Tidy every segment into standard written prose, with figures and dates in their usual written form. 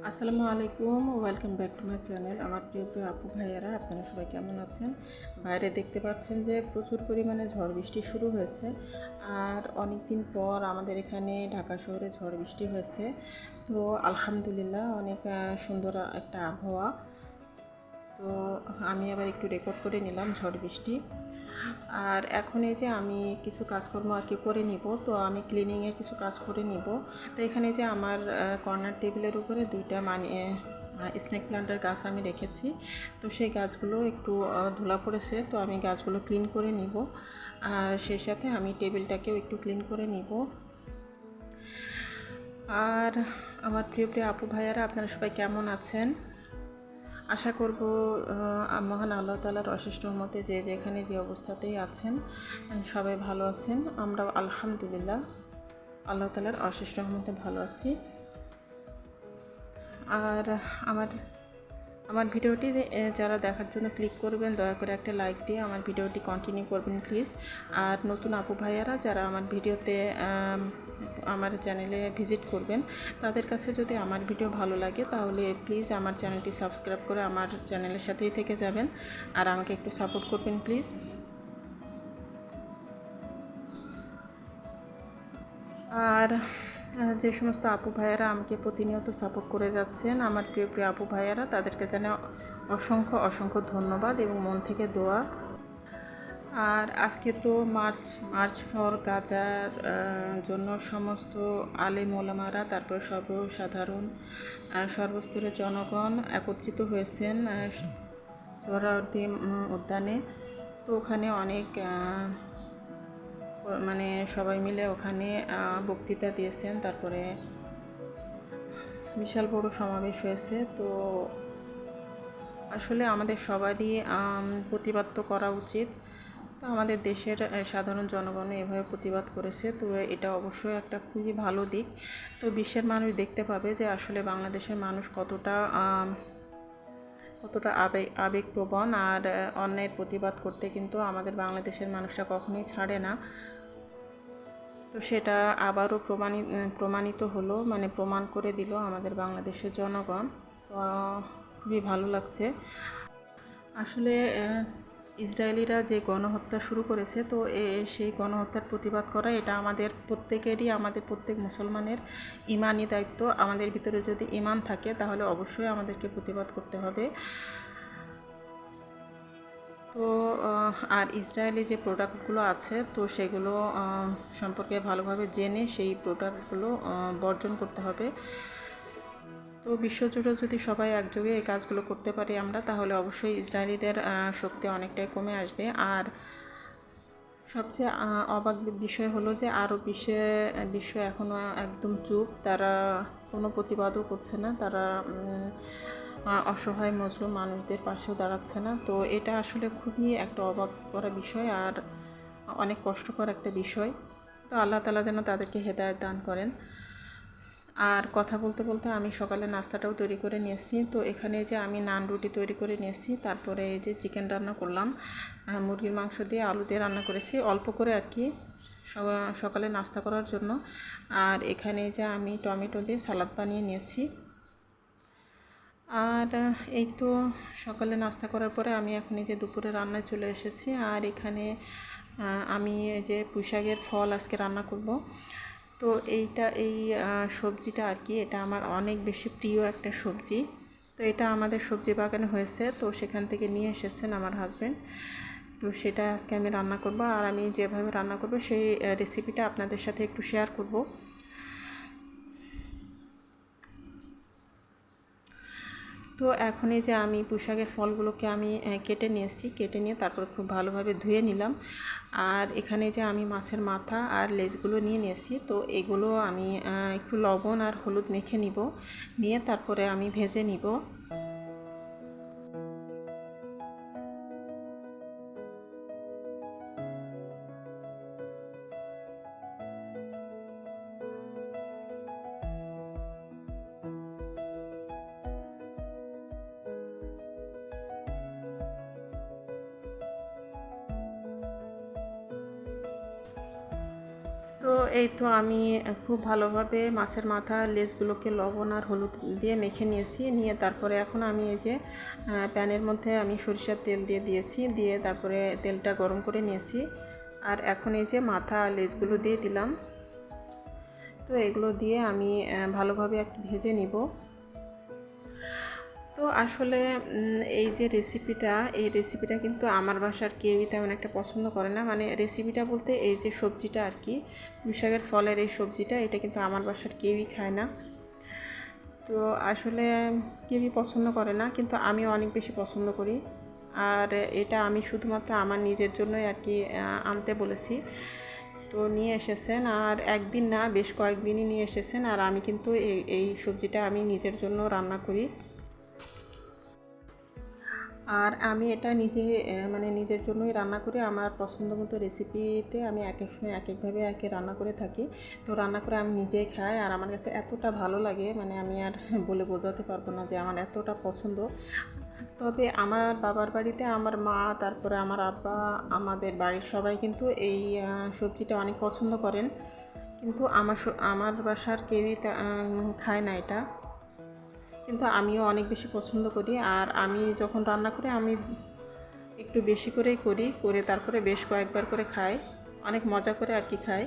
আসসালামু আলাইকুম, welcome back to my channel. আমার প্রিয় প্রিয় আপু ভাইয়ারা, আপনারা সবাই কেমন আছেন? বাইরে দেখতে পাচ্ছেন যে প্রচুর পরিমাণে ঝড় বৃষ্টি শুরু হয়েছে। আর অনেক দিন পর আমাদের এখানে ঢাকা শহরে ঝড় বৃষ্টি হয়েছে। তো আলহামদুলিল্লাহ অনেক সুন্দর একটা আবহাওয়া। তো আমি আবার একটু রেকর্ড করে নিলাম ঝড় বৃষ্টি। আর এখন এই যে আমি কিছু কাজকর্ম আর কি করে নিব, তো আমি ক্লিনিংয়ের কিছু কাজ করে নিব। তো এখানে যে আমার কর্নার টেবিলের উপরে দুইটা স্নেক প্লান্টের গাছ আমি রেখেছি। তো সেই গাছগুলো একটু ধুলা পড়েছে, তো আমি গাছগুলো ক্লিন করে নিব। আর সেই সাথে আমি টেবিলটাকেও একটু ক্লিন করে নিব। আর আমার প্রিয় প্রিয় আপু ভাইয়ারা, আপনারা সবাই কেমন আছেন? আশা করব মহান আল্লাহ তাআলার অশেষ রহমতে যে যেখানে যে অবস্থাতেই আছেন সবাই ভালো আছেন। আমরা আলহামদুলিল্লাহ আল্লাহ তাআলার অশেষ রহমতে ভালো আছি। আর আমার আমার ভিডিওটি যারা দেখার জন্য ক্লিক করবেন, দয়া করে একটা লাইক দিয়ে আমার ভিডিওটি কন্টিনিউ করবেন প্লিজ। আর নতুন আপু ভাইয়ারা যারা আমার ভিডিওতে আমার চ্যানেলে ভিজিট করবেন, তাদের কাছে যদি আমার ভিডিও ভালো লাগে তাহলে প্লিজ আমার চ্যানেলটি সাবস্ক্রাইব করে আমার চ্যানেলের সাথেই থেকে যাবেন আর আমাকে একটু সাপোর্ট করবেন প্লিজ। আর যে সমস্ত আপু ভাইয়ারা আমাকে প্রতিনিয়ত সাপোর্ট করে যাচ্ছেন, আমার প্রিয় প্রিয় আপু ভাইয়ারা, তাদেরকে জানাই অসংখ্য অসংখ্য ধন্যবাদ এবং মন থেকে দোয়া। আর আজকে তো মার্চ ফর গাজার জন্য সমস্ত আলেম ওলামারা, তারপর সর্বসাধারণ সর্বস্তরের জনগণ একত্রিত হয়েছেন সোহরাওয়ার্দী উদ্যানে। তো ওখানে অনেক মানে সবাই মিলে ওখানে বক্তৃতা দিয়েছেন, তারপরে বিশাল বড় সমাবেশ হয়েছে। তো আসলে আমাদের সবারই প্রতিবাদ তো করা উচিত। তো আমাদের দেশের সাধারণ জনগণ এভাবে প্রতিবাদ করেছে, তো এটা অবশ্যই একটা খুবই ভালো দিক। তো বিশ্বের মানুষ দেখতে পাবে যে আসলে বাংলাদেশের মানুষ কতটা আবেগপ্রবণ, আর অন্যায়ের প্রতিবাদ করতে কিন্তু আমাদের বাংলাদেশের মানুষরা কখনোই ছাড়ে না। তো সেটা আবারও প্রমাণিত হলো, মানে প্রমাণ করে দিল আমাদের বাংলাদেশের জনগণ। তো খুবই ভালো লাগছে আসলে। ইসরায়েলিরা যে গণহত্যা শুরু করেছে, তো সেই গণহত্যার প্রতিবাদ করা এটা আমাদের প্রত্যেকেরই, আমাদের প্রত্যেক মুসলমানের ইমানি দায়িত্ব। আমাদের ভিতরে যদি ইমান থাকে তাহলে অবশ্যই আমাদেরকে প্রতিবাদ করতে হবে। তো আর ইসরায়েলি যে প্রোডাক্টগুলো আছে, তো সেগুলো সম্পর্কে ভালোভাবে জেনে সেই প্রোডাক্টগুলো বর্জন করতে হবে। তো বিশ্বজুড়ে যদি সবাই একযোগে এই কাজগুলো করতে পারি আমরা, তাহলে অবশ্যই ইসরায়েলিদের শক্তি অনেকটাই কমে আসবে। আর সবচেয়ে অবাক বিষয় হলো যে আরব বিশ্ব এখনও একদম চুপ, তারা কোনো প্রতিবাদও করছে না, তারা অসহায় মজলুম মানুষদের পাশেও দাঁড়াচ্ছে না। তো এটা আসলে খুবই একটা অবাক করা বিষয় আর অনেক কষ্টকর একটা বিষয়। তো আল্লাহ তাআলা যেন তাদেরকে হেদায়েত দান করেন। আর কথা বলতে বলতে আমি সকালে নাস্তাটাও তৈরি করে নিয়েছি। তো এখানে যে আমি নান রুটি তৈরি করে নিয়েছি, তারপরে এই যে চিকেন রান্না করলাম, মুরগির মাংস দিয়ে আলু দিয়ে রান্না করেছি অল্প করে আর কি, সকালে নাস্তা করার জন্য। আর এখানে যে আমি টমেটো দিয়ে সালাদ বানিয়ে নিয়েছি। আর এই তো সকালে নাস্তা করার পরে আমি এখন এই যে দুপুরে রান্নায় চলে এসেছি। আর এখানে আমি এই যে পুঁইশাকের ফল আজকে রান্না করব। তো এই সবজিটা আর কি, এটা আমার অনেক বেশি প্রিয় একটা সবজি। তো এটা আমাদের সবজি বাগানে হয়েছে, তো সেখান থেকে নিয়ে এসেছেন আমার হাজব্যান্ড। তো সেটা আজকে আমি রান্না করব। আর আমি যেভাবে রান্না করব সেই রেসিপিটা আপনাদের সাথে একটু শেয়ার করব। তো এখন এই যে আমি পুঁইশাকের ফলগুলোকে আমি কেটে নিয়েছি, কেটে নিয়ে তারপর খুব ভালোভাবে ধুয়ে নিলাম। আর এখানে যে আমি মাছের মাথা আর লেজগুলো নিয়ে নিয়েছি, তো এগুলো আমি একটু লবণ আর হলুদ মেখে নিব, নিয়ে তারপরে আমি ভেজে নিব। তো এই তো আমি খুব ভালোভাবে মাছের মাথা লেজগুলোকে লবণ আর হলুদ দিয়ে মেখে নিয়েছি, নিয়ে তারপরে এখন আমি এই যে প্যানের মধ্যে আমি সরিষার তেল দিয়ে দিয়েছি, দিয়ে তারপরে তেলটা গরম করে নিয়েছি। আর এখন এই যে মাথা লেজগুলো দিয়ে দিলাম। তো এগুলো দিয়ে আমি ভালোভাবে একটু ভেজে নিব। তো আসলে এই যে এই রেসিপিটা কিন্তু আমার বাসার কেউই তেমন একটা পছন্দ করে না। মানে রেসিপিটা বলতে এই যে সবজিটা আর কি, পুঁই শাকের ফলের এই সবজিটা, এটা কিন্তু আমার বাসার কেউই খায় না। তো আসলে কেউই পছন্দ করে না, কিন্তু আমি অনেক বেশি পছন্দ করি। আর এটা আমি শুধুমাত্র আমার নিজের জন্যই আর কি আনতে বলেছি। তো নিয়ে এসেছেন, আর একদিন না বেশ কয়েকদিনই নিয়ে এসেছেন। আর আমি কিন্তু এই সবজিটা আমি নিজের জন্য রান্না করি। আর আমি এটা মানে নিজের জন্যই রান্না করি। আমার পছন্দ মতো রেসিপিতে আমি এক এক সময় এক একভাবে রান্না করে থাকি। তো রান্না করে আমি নিজেই খাই, আর আমার কাছে এতটা ভালো লাগে, মানে আমি আর বলে বোঝাতে পারবো না যে আমার এতটা পছন্দ। তবে আমার বাবার বাড়িতে আমার মা, তারপরে আমার আব্বা, আমাদের বাড়ির সবাই কিন্তু এই সবজিটা অনেক পছন্দ করেন, কিন্তু আমার বাসার কেউই খায় না এটা। কিন্তু আমিও অনেক বেশি পছন্দ করি। আর আমি যখন রান্না করি আমি একটু বেশি করেই করে তারপরে বেশ কয়েকবার করে খাই, অনেক মজা করে আর কি খাই।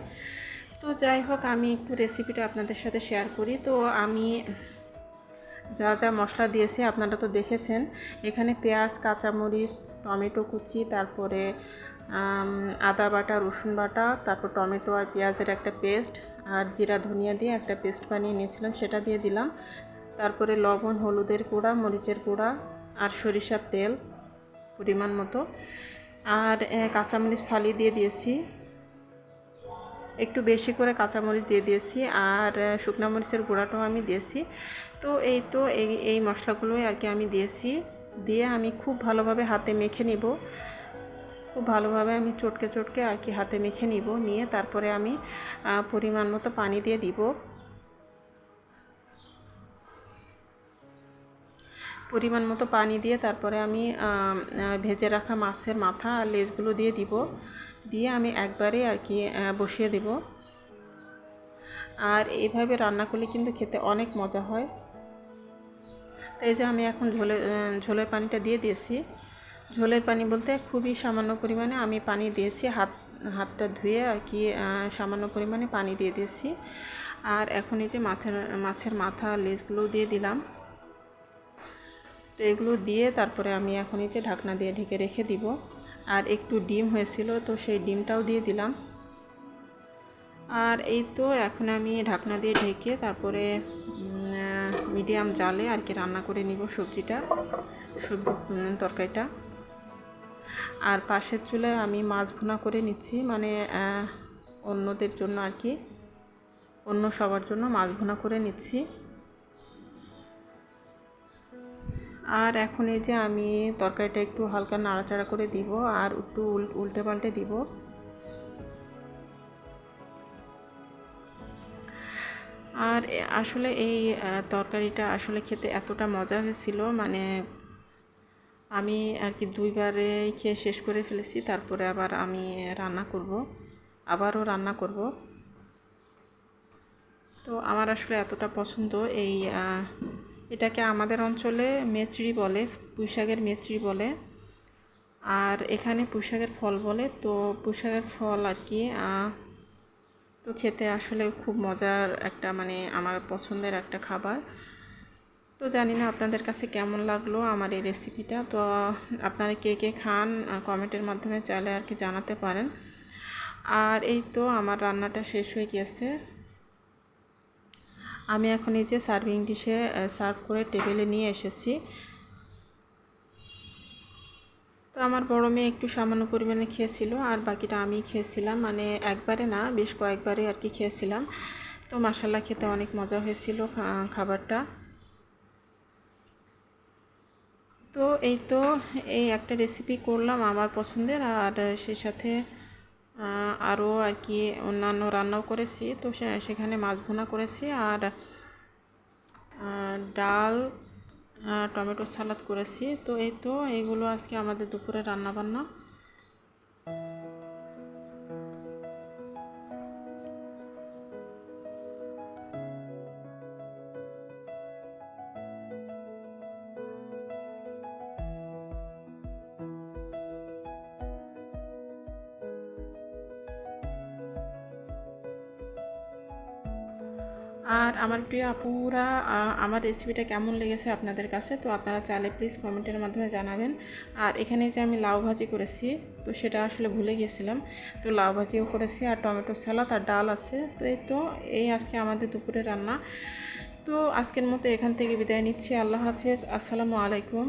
তো যাই হোক, আমি একটু রেসিপিটা আপনাদের সাথে শেয়ার করি। তো আমি যা যা মশলা দিয়েছি আপনারা তো দেখেছেন। এখানে পেঁয়াজ, কাঁচামরিচ, টমেটো কুচি, তারপরে আদা বাটা, রসুন বাটা, তারপর টমেটো আর পেঁয়াজের একটা পেস্ট, আর জিরা ধনিয়া দিয়ে একটা পেস্ট বানিয়ে নিয়েছিলাম, সেটা দিয়ে দিলাম। তারপরে লবণ, হলুদের গুঁড়া, মরিচের গুঁড়া আর সরিষার তেল পরিমাণ মতো, আর কাঁচামরিচ ফালি দিয়ে দিয়েছি, একটু বেশি করে কাঁচামরিচ দিয়ে দিয়েছি, আর শুকনো মরিচের গুঁড়াটাও আমি দিয়েছি। তো এই মশলাগুলোই আর কি আমি দিয়েছি। দিয়ে আমি খুব ভালোভাবে হাতে মেখে নিব, খুব ভালোভাবে আমি চটকে চটকে আর কি হাতে মেখে নিব। নিয়ে তারপরে আমি পরিমাণ মতো পানি দিয়ে দিব। পরিমাণ মতো পানি দিয়ে তারপরে আমি ভেজে রাখা মাছের মাথা আর লেজগুলো দিয়ে দিব, দিয়ে আমি একবারে আর কি বসিয়ে দেব। আর এইভাবে রান্না করলে কিন্তু খেতে অনেক মজা হয়। তো এই যে আমি এখন ঝোলের পানিটা দিয়ে দিয়েছি। ঝোলের পানি বলতে খুবই সামান্য পরিমাণে আমি পানি দিয়েছি, হাতটা ধুয়ে আর কি সামান্য পরিমাণে পানি দিয়ে দিয়েছি। আর এখন এই যে মাছের মাথা লেজগুলো দিয়ে দিলাম। তো এগুলো দিয়ে তারপরে আমি এখন এই যে ঢাকনা দিয়ে ঢেকে রেখে দিব। আর একটু ডিম হয়েছিল, তো সেই ডিমটাও দিয়ে দিলাম। আর এই তো এখন আমি ঢাকনা দিয়ে ঢেকে তারপরে মিডিয়াম জালে আর কি রান্না করে নিব সবজি তরকারিটা। আর পাশের চুলায় আমি মাছ ভুনা করে নিচ্ছি, মানে অন্যদের জন্য আর কি, অন্য সবার জন্য মাছ ভুনা করে নিচ্ছি। আর এখন এই যে আমি তরকারিটা একটু হালকা নাড়াচাড়া করে দিব, আর একটু উল্টে পাল্টে দিব। আর আসলে এই তরকারিটা আসলে খেতে এতটা মজা হয়েছিল, মানে আমি আর কি দুইবারে খেয়ে শেষ করে ফেলেছি। তারপরে আবার আমি আবারও রান্না করব। তো আমার আসলে এতটা পছন্দ এটাকে আমাদের অঞ্চলে মেচড়ি বলে, পুঁইশাকের মেচড়ি বলে। আর এখানে পুঁইশাকের ফল বলে। তো পুঁইশাকের ফল আর কি, তো খেতে আসলে খুব মজার একটা, মানে আমার পছন্দের একটা খাবার। তো জানি না আপনাদের কাছে কেমন লাগলো আমার এই রেসিপিটা। তো আপনারা কে কে খান কমেন্টের মাধ্যমে চাইলে আর কি জানাতে পারেন। আর এই তো আমার রান্নাটা শেষ হয়ে গেছে। আমি এখন এই যে সার্ভিং ডিশে সার্ভ করে টেবিলে নিয়ে এসেছি। তো আমার বড় মেয়ে একটু সামান্য পরিমাণে খেয়েছিল, আর বাকিটা আমি খেয়েছিলাম, মানে একবারে না বেশ কয়েকবারে আর কি খেয়েছিলাম। তো মাশাআল্লাহ খেতে অনেক মজা হয়েছিল খাবারটা। তো এই একটা রেসিপি করলাম আমার পছন্দের, আর সে সাথে আরও আর কি অন্যান্য রান্নাও করেছি। তো সেখানে মাছ ভুনা করেছি, আর ডাল, টমেটো সালাদ করেছি। তো এইগুলো আজকে আমাদের দুপুরে রান্না বান্না। আর আমার প্রিয় আপুরা, আমার রেসিপিটা কেমন লেগেছে আপনাদের কাছে, তো আপনারা চাইলে প্লিজ কমেন্টের মাধ্যমে জানাবেন। আর এখানে যে আমি লাউ ভাজি করেছি, তো সেটা আসলে ভুলে গিয়েছিলাম, তো লাউ ভাজিও করেছি আর টমেটো সালাদ আর ডাল আছে। তো এই আজকে আমাদের দুপুরে রান্না। তো আজকের মতো এখান থেকে বিদায় নিচ্ছি। আল্লাহ হাফেজ, আসসালামু আলাইকুম।